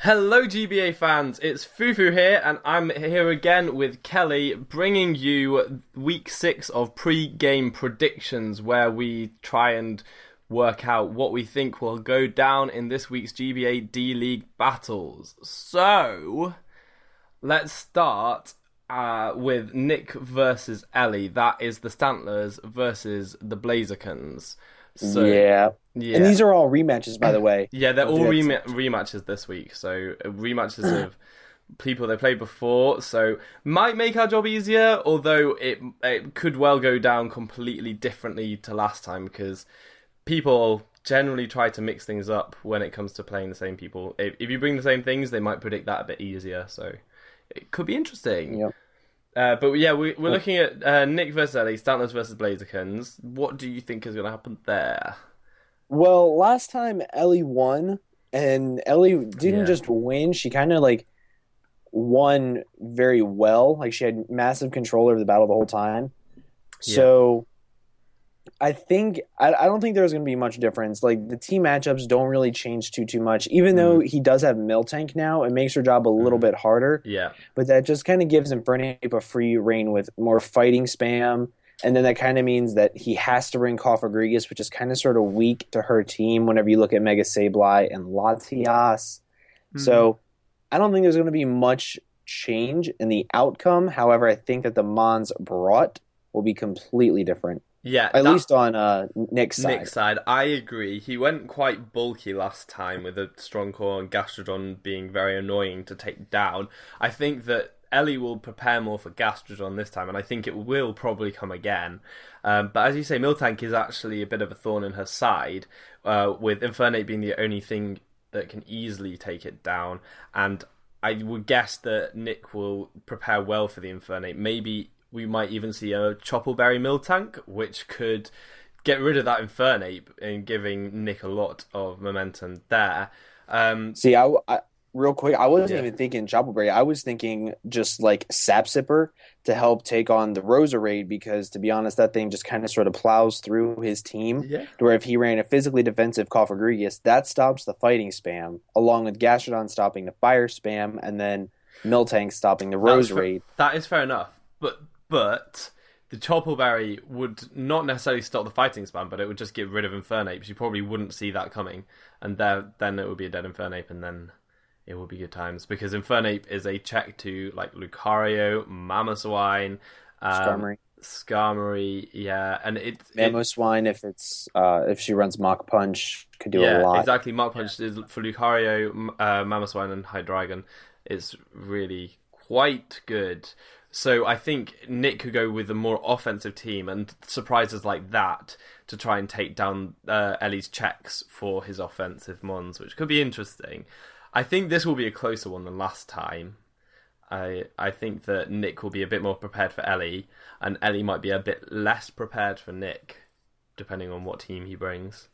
Hello GBA fans, it's Fufu here and I'm here again with Kelly bringing you week 6 of pre-game predictions where we try and work out what we think will go down in this week's GBA D-League battles. So, let's start with Nick versus Ellie. That is the Stantlers versus the Blazikens. So, yeah. And these are all rematches, by the way. Yeah, they're all rematches this week. So rematches of people they played before. So might make our job easier, although it could well go down completely differently to last time because people generally try to mix things up when it comes to playing the same people. If you bring the same things, they might predict that a bit easier. So it could be interesting. Yep. But yeah, we're looking at Nick versus Ellie, Stantlers versus Blazikens. What do you think is going to happen there? Well, last time Ellie won, and Ellie didn't just win, she kind of won very well. Like she had massive control over the battle the whole time. So I don't think there's going to be much difference. Like the team matchups don't really change too much. Even though he does have Miltank now, it makes her job a little bit harder. Yeah. But that just kind of gives Infernape a free reign with more fighting spam. And then that kind of means that he has to bring Cofagrigus, which is kind of sort of weak to her team whenever you look at Mega Sableye and Latias. So I don't think there's going to be much change in the outcome. However, I think that the Mons brought will be completely different. Yeah, at least on Nick's side. Nick's side, I agree. He went quite bulky last time with a strong core and Gastrodon being very annoying to take down. I think that Ellie will prepare more for Gastrodon this time, and I think it will probably come again. But as you say, Miltank is actually a bit of a thorn in her side, with Infernape being the only thing that can easily take it down. And I would guess that Nick will prepare well for the Infernape. Maybe we might even see a Choppleberry Miltank, which could get rid of that Infernape and giving Nick a lot of momentum there. See, I real quick, I wasn't even thinking Choppleberry. I was thinking just like Sap Sipper to help take on the Roserade because, to be honest, that thing just kind of sort of plows through his team. Yeah. To where if he ran a physically defensive Cofagrigus, that stops the fighting spam, along with Gastrodon stopping the fire spam, and then Miltank stopping the Roserade. That is fair enough. But the Choppleberry would not necessarily stop the fighting spam, but it would just get rid of Infernape. You probably wouldn't see that coming. And then it would be a dead Infernape, and then it will be good times because Infernape is a check to like Lucario, Mamoswine, Skarmory, yeah, and Mamoswine if she runs Mach Punch could do a lot. Yeah, exactly. Mach Punch is for Lucario, Mamoswine, and Hydreigon. It's really quite good. So I think Nick could go with a more offensive team and surprises like that to try and take down Ellie's checks for his offensive mons, which could be interesting. I think this will be a closer one than last time. I think that Nick will be a bit more prepared for Ellie, and Ellie might be a bit less prepared for Nick, depending on what team he brings.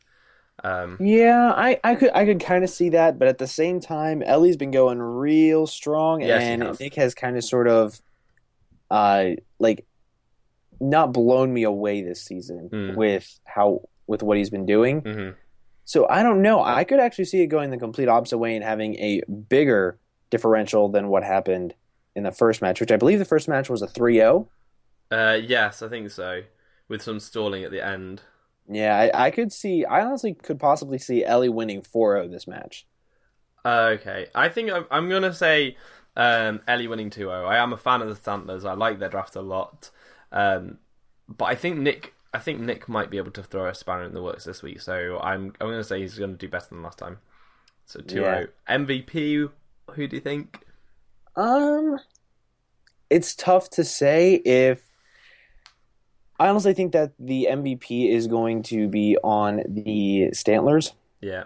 I could kind of see that, but at the same time, Ellie's been going real strong, and Nick has kind of sort of not blown me away this season with what he's been doing. Mm-hmm. So I don't know. I could actually see it going the complete opposite way and having a bigger differential than what happened in the first match, which I believe the first match was a 3-0. Yes, I think so, with some stalling at the end. Yeah, I honestly could possibly see Ellie winning 4-0 this match. Okay, I think I'm going to say Ellie winning 2-0. I am a fan of the Stantlers. I like their draft a lot. But I think Nick might be able to throw a spanner in the works this week. So I'm going to say he's going to do better than last time. So 2-0. Yeah. MVP, who do you think? It's tough to say. I honestly think that the MVP is going to be on the Stantlers. Yeah.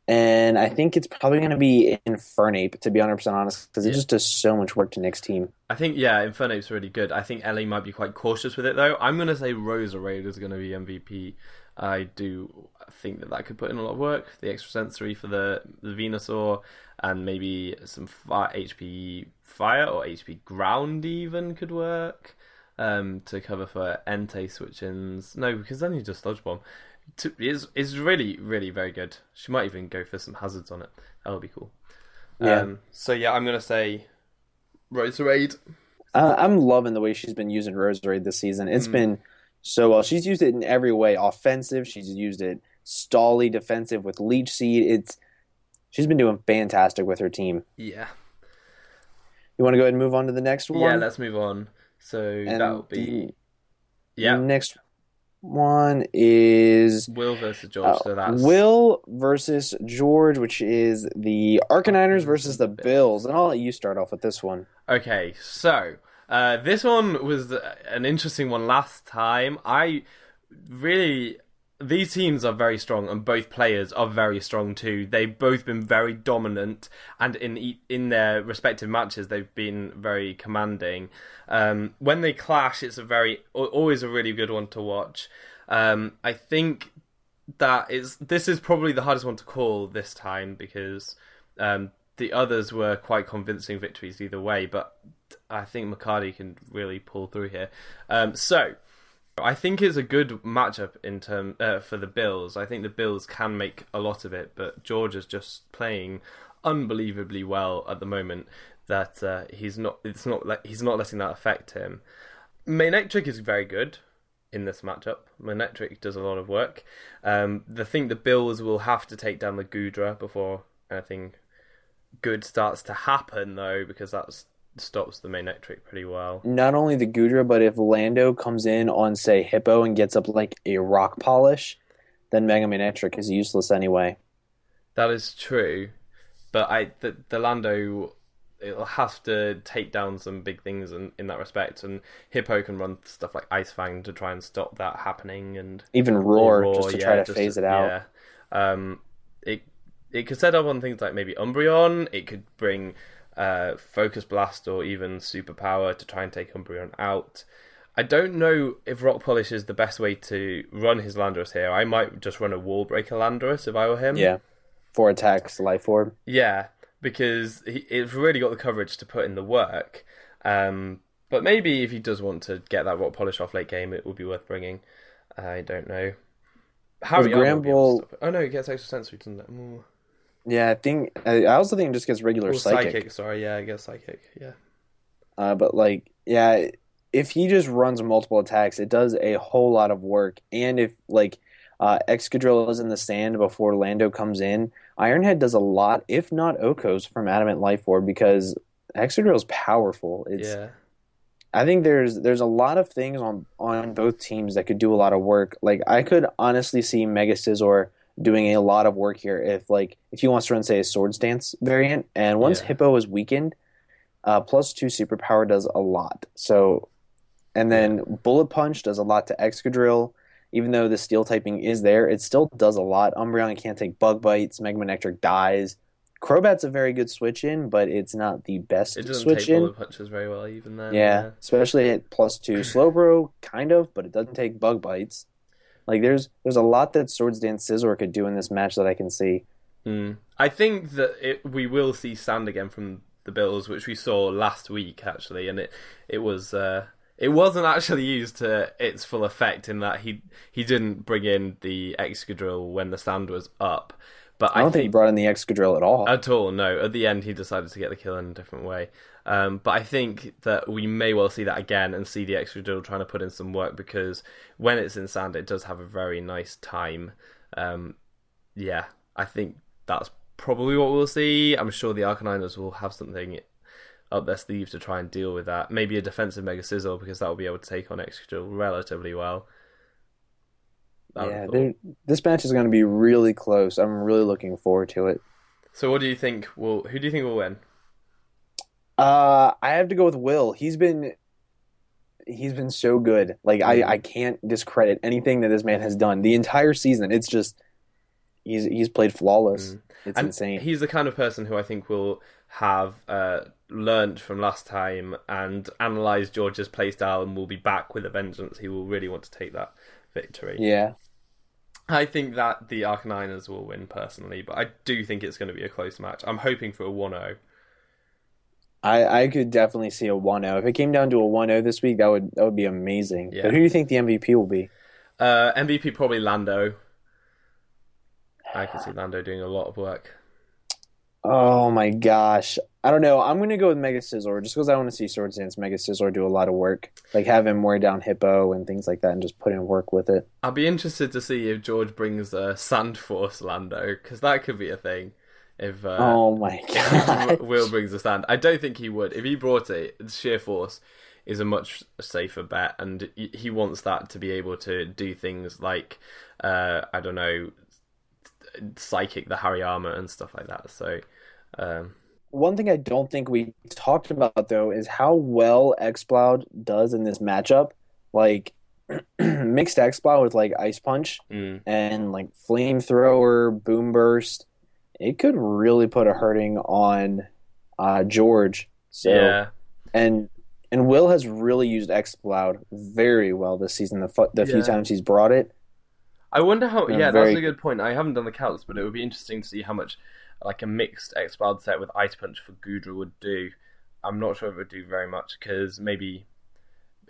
And I think it's probably going to be Infernape, to be 100% honest, because it just does so much work to Nick's team. I think, Infernape's really good. I think Ellie might be quite cautious with it, though. I'm going to say Roserade is going to be MVP. I do think that could put in a lot of work. The extra sensory for the Venusaur, and maybe some HP Fire or HP Ground even could work to cover for Entei switch-ins. No, because then you just Sludge Bomb. Is really, really very good. She might even go for some hazards on it. That'll be cool. Yeah. So yeah, I'm gonna say Roserade. I'm loving the way she's been using Roserade this season. It's been so well. She's used it in every way. Offensive, she's used it stally, defensive with Leech Seed. She's been doing fantastic with her team. Yeah. You want to go ahead and move on to the next one? Yeah, let's move on. So that'll be the next one is Will versus George. So that's Will versus George, which is the Arcaniners versus the Bills. And I'll let you start off with this one. Okay, so this one was an interesting one last time. These teams are very strong, and both players are very strong too. They've both been very dominant, and in their respective matches, they've been very commanding. When they clash, it's always a really good one to watch. I think this is probably the hardest one to call this time because the others were quite convincing victories either way. But I think Macadii can really pull through here. So I think it's a good matchup for the Bills. I think the Bills can make a lot of it, but George is just playing unbelievably well at the moment. That he's not letting that affect him. Manectric is very good in this matchup. Manectric does a lot of work. The Bills will have to take down the Gudra before anything good starts to happen, though, because that stops the Manectric pretty well. Not only the Gudra, but if Lando comes in on, say, Hippo and gets up like a rock polish, then Mega Manectric is useless anyway. That is true, but the Lando, it'll have to take down some big things in that respect, and Hippo can run stuff like Ice Fang to try and stop that happening, and even Roar just to try to phase it out. Yeah, it could set up on things like maybe Umbreon. It could bring Focus Blast or even Superpower to try and take Umbreon out. I don't know if Rock Polish is the best way to run his Landorus here. I might just run a Wall Breaker Landorus if I were him. Yeah, 4 attacks, Life Orb. Yeah, because it's really got the coverage to put in the work. But maybe if he does want to get that Rock Polish off late game, it would be worth bringing. I don't know. Harry Gramble... Oh no, he gets extra sensory, doesn't it? Ooh. Yeah, I also think it just gets regular Psychic. Sorry, yeah, I guess Psychic, yeah. But if he just runs multiple attacks, it does a whole lot of work. And if Excadrill is in the stand before Lando comes in, Ironhead does a lot, if not Okos, from Adamant Life Orb because Excadrill is powerful. I think there's a lot of things on both teams that could do a lot of work. Like I could honestly see Mega Scizor doing a lot of work here if he wants to run, say, a Swords Dance variant. And once Hippo is weakened, +2 Superpower does a lot. So, and then Bullet Punch does a lot to Excadrill. Even though the Steel typing is there, it still does a lot. Umbreon can't take Bug Bites. Mega Manectric dies. Crobat's a very good switch-in, but it's not the best switch-in. It doesn't take Bullet Punches very well even then. Yeah, especially at +2 Slowbro, kind of, but it doesn't take Bug Bites. Like there's a lot that Swords Dance Scizor could do in this match that I can see. I think that we will see Sand again from the Bills, which we saw last week actually, and it wasn't actually used to its full effect in that he didn't bring in the Excadrill when the Sand was up. But I don't think he brought in the Excadrill at all. At all, no. At the end, he decided to get the kill in a different way. But I think that we may well see that again and see the Excadrill trying to put in some work because when it's in Sand, it does have a very nice time. I think that's probably what we'll see. I'm sure the Arcaniners will have something up their sleeve to try and deal with that. Maybe a defensive Mega Scizor because that will be able to take on Excadrill relatively well. This match is going to be really close. I'm really looking forward to it. So who do you think will win? I have to go with Will. He's been so good. Like I can't discredit anything that this man has done. The entire season, it's just he's played flawless. It's insane. He's the kind of person who I think will have learned from last time and analysed George's playstyle and will be back with a vengeance. He will really want to take that victory. Yeah. I think that the Arcaniners will win personally, but I do think it's going to be a close match. I'm hoping for a 1-0. I could definitely see a 1-0. If it came down to a 1-0 this week, that would be amazing. Yeah. But who do you think the MVP will be? MVP probably Lando. I can see Lando doing a lot of work. Oh my gosh. I don't know. I'm gonna go with Mega Sizzler just because I want to see Swords Dance Mega Sizzler do a lot of work. Like have him wear down Hippo and things like that and just put in work with it. I'll be interested to see if George brings Sand Force Lando, because that could be a thing. If Oh my if god. Will brings the stand, I don't think he would. If he brought it, Sheer Force is a much safer bet, and he wants that to be able to do things like, I don't know, psychic the Hariyama and stuff like that. So, One thing I don't think we talked about though is how well Xploud does in this matchup. Like mixed Xploud with like Ice Punch mm, and like Flamethrower, Boom Burst, it could really put a hurting on George. So yeah, and and Will has really used Xploud very well this season. The few yeah. times he's brought it, I wonder how. Yeah, that's very a good point. I haven't done the calcs, but it would be interesting to see how much like a mixed X-Cloud set with Ice Punch for Gudra would do. I'm not sure if it would do very much because maybe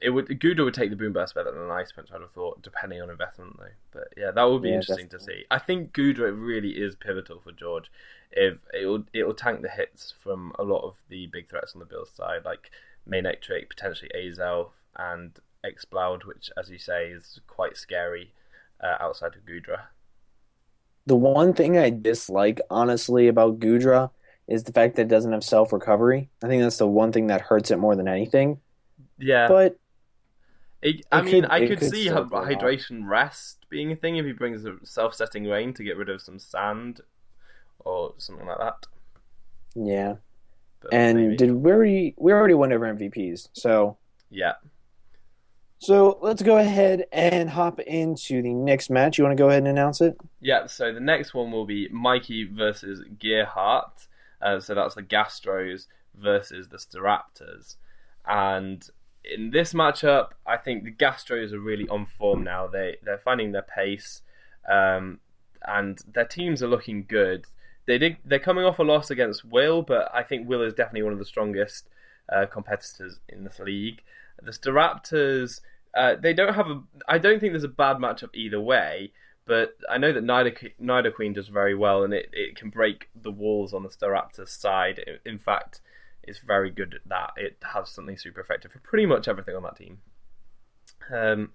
it would. Gudra would take the Boom Burst better than an Ice Punch, I'd have thought, depending on investment though. But yeah, that would be yeah, interesting to definitely. see. I think Gudra really is pivotal for George. If it'll tank the hits from a lot of the big threats on the Bills side, like Maynectric, potentially Azel, and Xploud, which, as you say, is quite scary outside of Gudra. The one thing I dislike, honestly, about Gudra is the fact that it doesn't have self recovery. I think that's the one thing that hurts it more than anything. Yeah, But I mean, I it could could see still do a lot. hydration rest being a thing if he brings a self-setting rain to get rid of some sand or something like that. Yeah. But And maybe, did we already went over MVPs. yeah, So let's go ahead and hop into the next match. You want to go ahead and announce it? yeah. So the next one will be Mikey versus GHart. So that's the Gastros versus the Staraptors, and in this matchup, I think the Gastros are really on form now. They're finding their pace, and their teams are looking good. They're coming off a loss against Will, but I think Will is definitely one of the strongest competitors in this league. The Staraptors, they don't have a. I don't think there's a bad matchup either way, but I know that Nider Queen does very well, and it can break the walls on the Staraptors side. In fact, it's very good at that. It has something super effective for pretty much everything on that team. Um,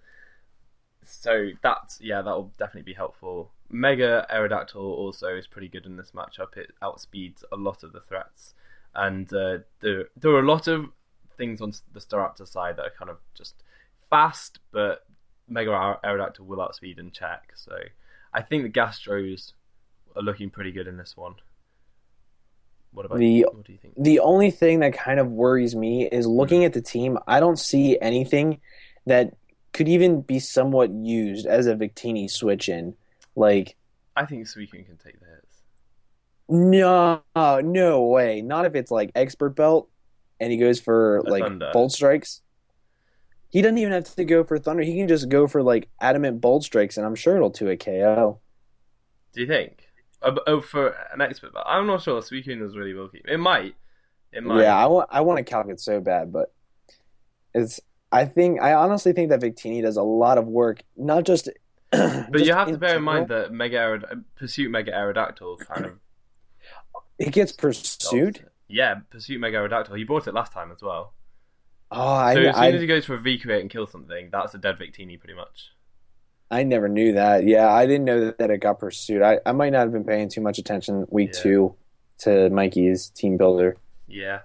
so that's that'll definitely be helpful. Mega Aerodactyl also is pretty good in this matchup. It outspeeds a lot of the threats, and there are a lot of things on the Staraptor side that are kind of just fast, but Mega Aerodactyl will outspeed and check. So I think the Gastros are looking pretty good in this one. What about you? The What do you think? the only thing that kind of worries me is Hmm. looking at the team. I don't see anything that could even be somewhat used as a Victini switch in. Like, I think Suicune can take the hits. no, no way. Not if it's like expert belt and he goes for The like Thunder. bolt strikes. He doesn't even have to go for thunder. He can just go for like adamant bolt strikes, and I'm sure it'll 2 a KO. Do you think? For an expert, but I'm not sure. Suicune is really bulky. It might. It Yeah, might. I want to calc it so bad, but it's I honestly think that Victini does a lot of work, not just But you just have to in bear in mind general. that Pursuit Mega Aerodactyl kind of It gets stops pursued. it. Yeah, Pursuit Mega Aerodactyl. He brought it last time as well. Oh, So as soon as he goes for a V-create and kill something, that's a dead Victini pretty much. I never knew that. Yeah, I didn't know that it got pursued. I might not have been paying too much attention week Yeah. 2 to Mikey's team builder. Yeah.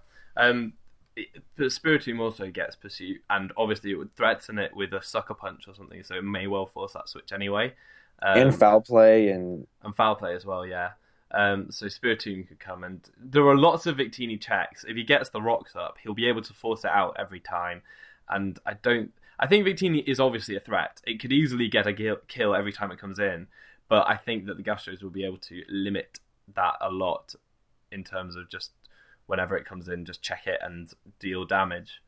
But Spiritomb also gets Pursuit, and obviously it would threaten it with a Sucker Punch or something, so it may well force that switch anyway. And Um, foul play and and Foul Play as well, yeah. So Spiritomb could come, and there are lots of Victini checks. If he gets the rocks up, he'll be able to force it out every time. And I don't. I think Victini is obviously a threat. It could easily get a kill every time it comes in, but I think that the Gastros will be able to limit that a lot in terms of just whenever it comes in, just check it and deal damage.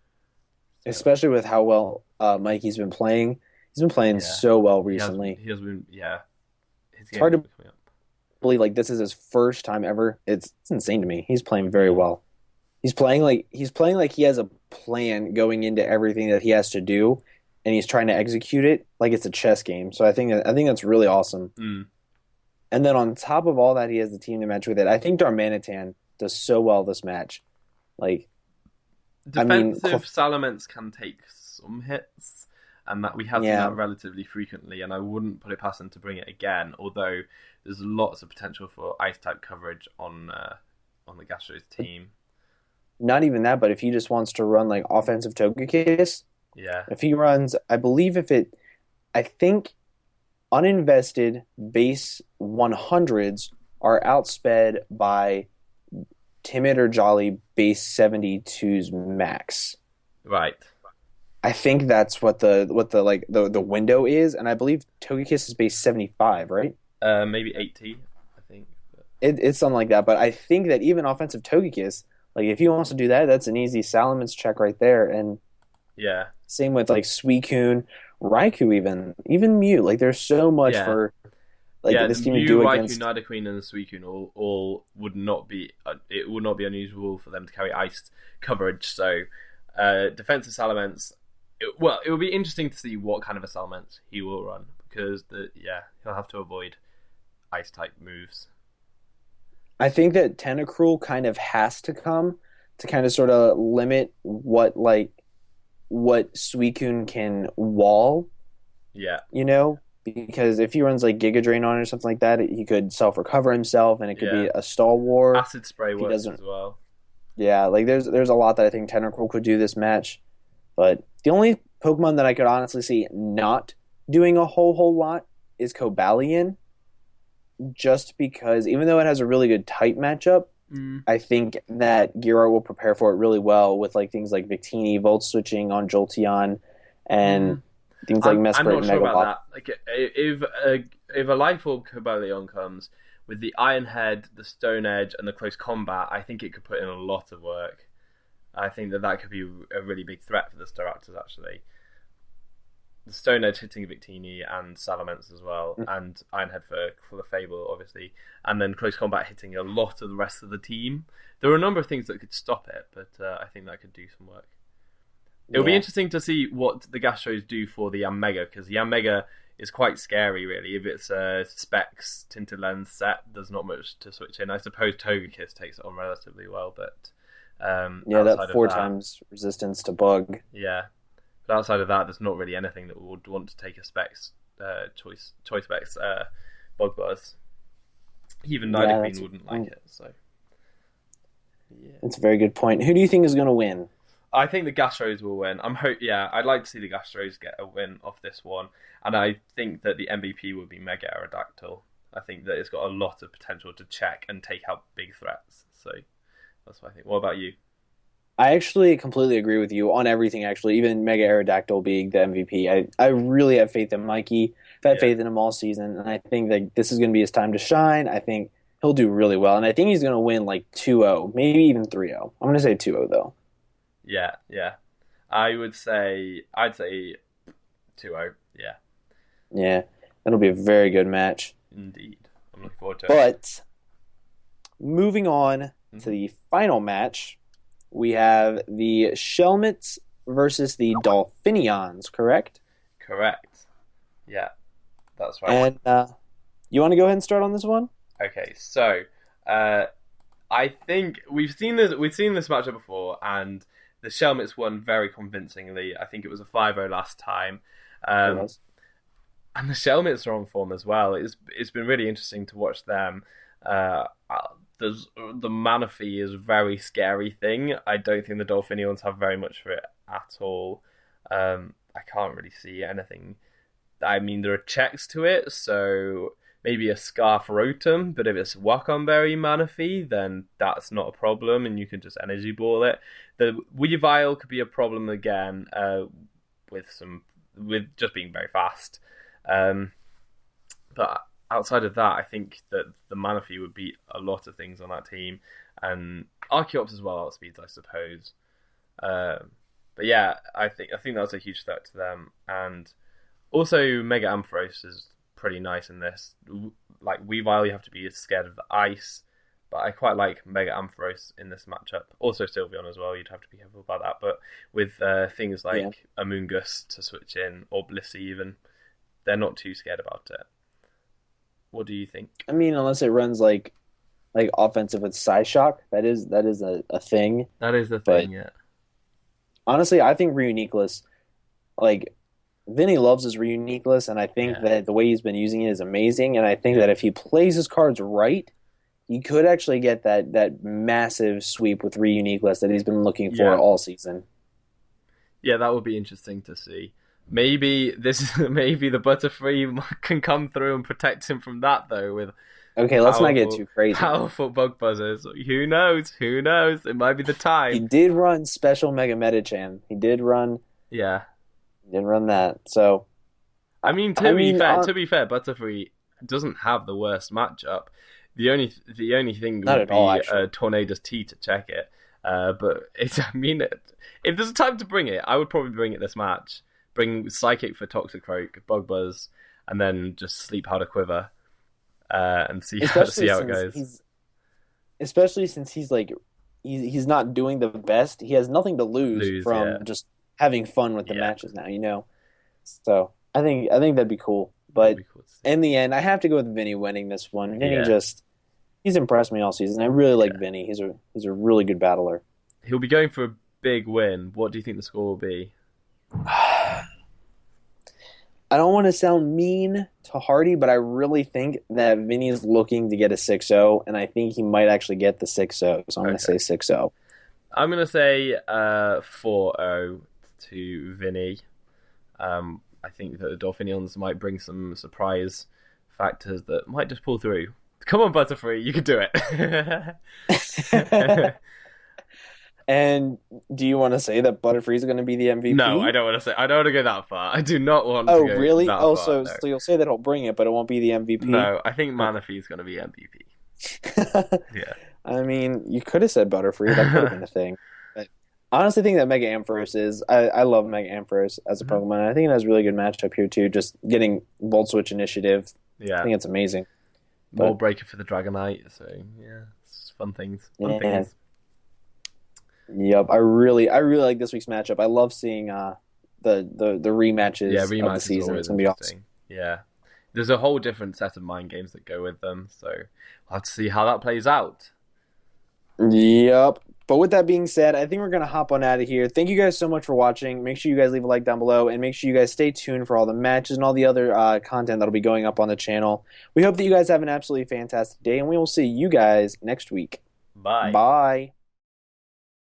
So especially with how well Mikey's been playing. He's been playing yeah, so well he has recently. he has been his It's hard games to are coming up. believe like this is his first time ever. It's insane to me. He's playing very Mm. well. He's playing like he has a plan going into everything that he has to do, and he's trying to execute it like it's a chess game. So I think that's really awesome. Mm. And then on top of all that, he has the team to match with it. I think Darmanitan does so well this match. Like, I mean, Defensive Salamence can take some hits, and that we have seen yeah, that relatively frequently, and I wouldn't put it past him to bring it again, although there's lots of potential for ice-type coverage on the Gastros team. not even that, but if he just wants to run like offensive Togekiss, Yeah. if he runs, I think uninvested base 100s are outsped by Timid or Jolly base 72's max. Right. I think that's what the window is, and I believe Togekiss is base 75, right? Maybe 80, I think. But... It's something like that, but I think that even offensive Togekiss, like if he wants to do that, that's an easy Salamence check right there. And yeah, same with like Suicune, Raikou, even Mew. Like there's so much for like this team to do Raikou, against. Nidoqueen, and the Suicune all would not be. It would not be unusual for them to carry ice coverage. So, defensive Salamence. It will be interesting to see what kind of a Salamence he will run because he'll have to avoid ice type moves. I think that Tentacruel kind of has to come to kind of sort of limit what Suicune can wall. Yeah. Because if he runs like Giga Drain on it or something like that, he could self-recover himself and it could be a stalwart. Acid Spray works as well. Yeah, like there's a lot that I think Tentacruel could do this match. But the only Pokemon that I could honestly see not doing a whole lot is Cobalion. Just because, even though it has a really good type matchup, I think that GHart will prepare for it really well with like things like Victini, Volt switching on Jolteon, and things like Mesprit I'm not and sure Mega about that. Like, if a Life Orb Cobalion comes with the Iron Head, the Stone Edge, and the Close Combat, I think it could put in a lot of work. I think that could be a really big threat for the Staraptors, actually. The Stone Edge hitting Victini and Salamence as well, and Ironhead for Clefable, obviously, and then Close Combat hitting a lot of the rest of the team. There are a number of things that could stop it, but I think that could do some work. It'll be interesting to see what the Gastros do for the Yanmega, because the Yanmega is quite scary, really. If it's a Specs Tinted Lens set, there's not much to switch in. I suppose Togekiss takes it on relatively well, but... that 4 times resistance to bug. Yeah. But outside of that, there's not really anything that would want to take a Specs choice Specs Bug Buzz. Even Nidoqueen wouldn't like it. So, that's a very good point. Who do you think is going to win? I think the Gastros will win. I'd like to see the Gastros get a win off this one, and I think that the MVP would be Mega Aerodactyl. I think that it's got a lot of potential to check and take out big threats. So that's what I think. What about you? I actually completely agree with you on everything, actually, even Mega Aerodactyl being the MVP. I really have faith in Mikey. I've had faith in him all season, and I think that this is going to be his time to shine. I think he'll do really well, and I think he's going to win like 2-0, maybe even 3-0. I'm going to say 2-0, though. Yeah. I'd say 2-0, yeah. Yeah, that'll be a very good match. Indeed. I'm looking forward to it. But moving on to the final match, we have the Shelmets versus the Dolphinions, correct? Correct. Yeah, that's right. And you want to go ahead and start on this one? Okay, so I think we've seen this matchup before, and the Shelmets won very convincingly. I think it was a 5-0 last time. And the Shelmets are on form as well. It's been really interesting to watch them. The Manaphy is a very scary thing. I don't think the Dolphinions have very much for it at all. I can't really see anything. I mean, there are checks to it, so maybe a Scarf Rotom, but if it's Waconberry Manaphy, then that's not a problem, and you can just Energy Ball it. The Weavile could be a problem again, with just being very fast. But outside of that, I think that the Manaphy would beat a lot of things on that team, and Archeops as well outspeeds, I suppose. But yeah, I think that's a huge threat to them, and also Mega Ampharos is pretty nice in this. Like Weavile, you have to be scared of the ice, but I quite like Mega Ampharos in this matchup. Also Sylveon as well, you'd have to be careful about that, but with things like Amoonguss to switch in, or Blissey even, they're not too scared about it. What do you think? I mean, unless it runs like offensive with side shock, that is a thing. That is the But thing, yeah. honestly, I think Reuniqueless, like Vinny loves his Reuniqueless, and I think that the way he's been using it is amazing. And I think that if he plays his cards right, he could actually get that massive sweep with Reuniqueless that he's been looking for all season. Yeah, that would be interesting to see. Maybe maybe the Butterfree can come through and protect him from that though. With let's not get too crazy. Powerful bug buzzers. Who knows? Who knows? It might be the time. He did run special Mega Medicham. He did run. Yeah. He did run that. So. To be fair, Butterfree doesn't have the worst matchup. The only thing would be Tornadus T to check it. But if there's a time to bring it, I would probably bring it this match. Bring Psychic for Toxicroak, Bug Buzz, and then just Sleep Powder Quiver, and see how it goes. Especially since he's not doing the best. He has nothing to lose from just having fun with the matches now. So I think that'd be cool. But in the end, I have to go with Vinny winning this one. Vinny he's impressed me all season. I really like Vinny. He's a really good battler. He'll be going for a big win. What do you think the score will be? I don't want to sound mean to Hardy, but I really think that Vinny is looking to get a 6-0, and I think he might actually get the 6-0. So I'm going to say 6-0. I'm going to say 4-0 to Vinny. I think that the Dolphinions might bring some surprise factors that might just pull through. Come on, Butterfree, you can do it. And do you want to say that Butterfree is going to be the MVP? No, I don't want to say. I don't want to go that far. I do not want to go really? that far. So you'll say that he'll bring it, but it won't be the MVP? No, I think Manaphy is going to be MVP. Yeah. I mean, you could have said Butterfree. That could have been a thing. But I honestly think that Mega Ampharos is... I love Mega Ampharos as a Pokemon. I think it has a really good matchup here, too. Just getting Volt Switch initiative. Yeah. I think it's amazing. Ball Breaker for the Dragonite. So, yeah. It's fun things. Fun things. Yep, I really like this week's matchup. I love seeing the rematches of the season. It's gonna be awesome. Yeah, there's a whole different set of mind games that go with them, so we'll have to see how that plays out. Yep. But with that being said, I think we're gonna hop on out of here. Thank you guys so much for watching. Make sure you guys leave a like down below, and make sure you guys stay tuned for all the matches and all the other content that'll be going up on the channel. We hope that you guys have an absolutely fantastic day, and we will see you guys next week. Bye. Bye.